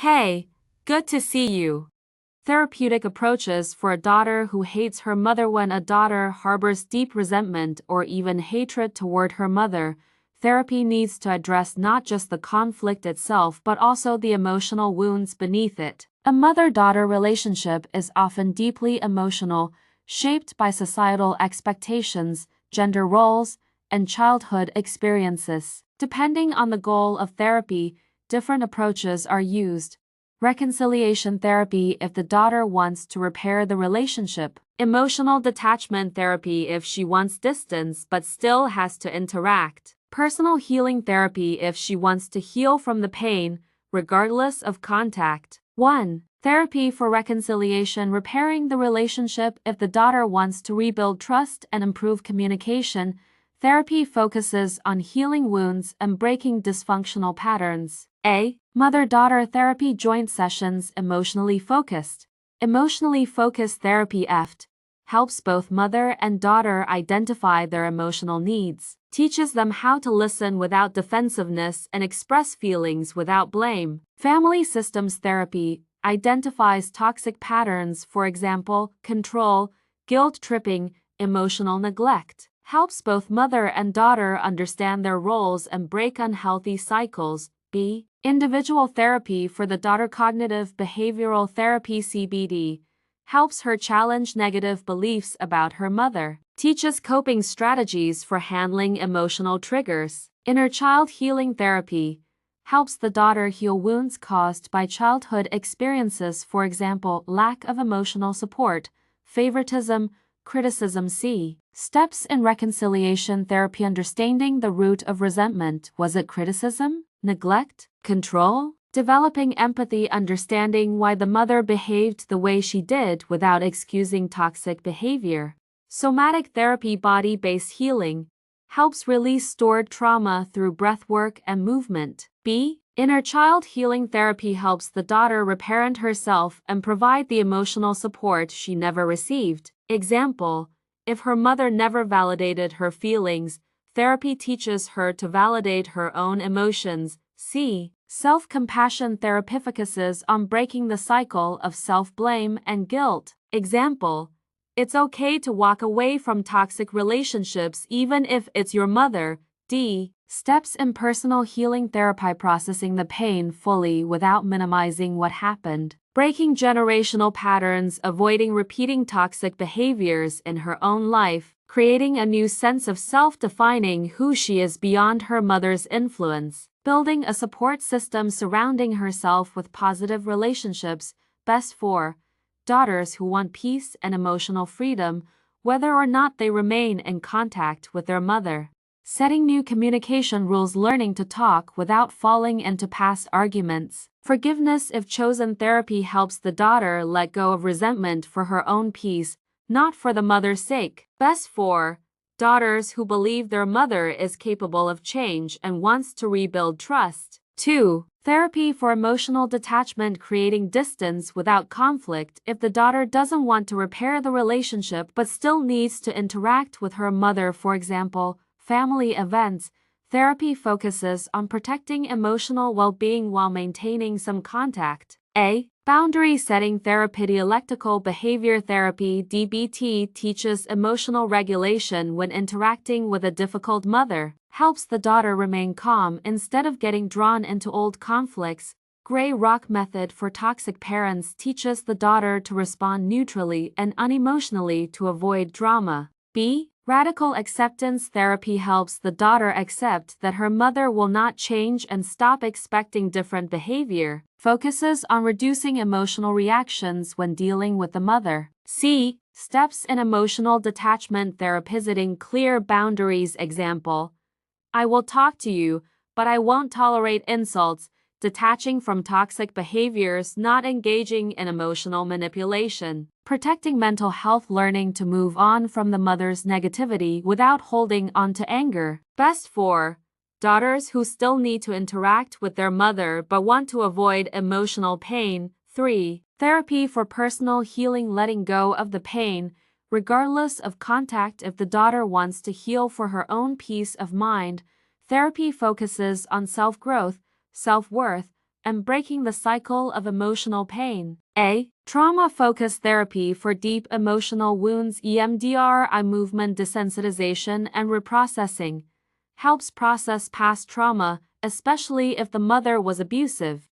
Hey, good to see you. Therapeutic approaches for a daughter who hates her mother. When a daughter harbors deep resentment or even hatred toward her mother, therapy needs to address not just the conflict itself but also the emotional wounds beneath it. A mother-daughter relationship is often deeply emotional, shaped by societal expectations, gender roles, and childhood experiences. Depending on the goal of therapy, different approaches are used. Reconciliation therapy if the daughter wants to repair the relationship. Emotional detachment therapy if she wants distance but still has to interact. Personal healing therapy if she wants to heal from the pain, regardless of contact. 1. Therapy for reconciliation, repairing the relationship if the daughter wants to rebuild trust and improve communication. Therapy focuses on healing wounds and breaking dysfunctional patterns. A. Mother-daughter therapy joint sessions, emotionally focused. Emotionally focused therapy EFT helps both mother and daughter identify their emotional needs, teaches them how to listen without defensiveness and express feelings without blame. Family systems therapy identifies toxic patterns, for example, control, guilt-tripping, emotional neglect. Helps both mother and daughter understand their roles and break unhealthy cycles. B. Individual therapy for the daughter, cognitive behavioral therapy CBT, helps her challenge negative beliefs about her mother, teaches coping strategies for handling emotional triggers. Inner child healing therapy helps the daughter heal wounds caused by childhood experiences, for example, lack of emotional support, favoritism, criticism. C. Steps in reconciliation therapy, understanding the root of resentment. Was it criticism, neglect, control? Developing empathy, understanding why the mother behaved the way she did without excusing toxic behavior. Somatic therapy, body-based healing, helps release stored trauma through breathwork and movement. B. Inner child healing therapy helps the daughter reparent herself and provide the emotional support she never received. Example: if her mother never validated her feelings, therapy teaches her to validate her own emotions. C. Self-compassion therapy focuses on breaking the cycle of self-blame and guilt. Example: it's okay to walk away from toxic relationships even if it's your mother. D. Steps in personal healing therapy, processing the pain fully without minimizing what happened, breaking generational patterns, avoiding repeating toxic behaviors in her own life, creating a new sense of self, defining who she is beyond her mother's influence, building a support system, surrounding herself with positive relationships, best for daughters who want peace and emotional freedom, whether or not they remain in contact with their mother. Setting new communication rules, learning to talk without falling into past arguments. Forgiveness if chosen therapy helps the daughter let go of resentment for her own peace, not for the mother's sake. Best for daughters who believe their mother is capable of change and wants to rebuild trust. 2. Therapy for emotional detachment, creating distance without conflict. If the daughter doesn't want to repair the relationship but still needs to interact with her mother, for example, family events, therapy focuses on protecting emotional well-being while maintaining some contact. A. Boundary setting therapy, dialectical behavior therapy (DBT), teaches emotional regulation when interacting with a difficult mother, helps the daughter remain calm instead of getting drawn into old conflicts. Gray rock method for toxic parents teaches the daughter to respond neutrally and unemotionally to avoid drama. B. Radical acceptance therapy helps the daughter accept that her mother will not change and stop expecting different behavior, focuses on reducing emotional reactions when dealing with the mother. C. Steps in emotional detachment therapy, setting clear boundaries. Example: I will talk to you, but I won't tolerate insults. Detaching from toxic behaviors, not engaging in emotional manipulation. Protecting mental health, learning to move on from the mother's negativity without holding on to anger. Best for daughters who still need to interact with their mother but want to avoid emotional pain. 3. Therapy for personal healing, letting go of the pain, regardless of contact. If the daughter wants to heal for her own peace of mind, therapy focuses on self-growth, self-worth, and breaking the cycle of emotional pain. A. Trauma-focused therapy for deep emotional wounds. EMDR, eye movement desensitization and reprocessing, helps process past trauma, especially if the mother was abusive.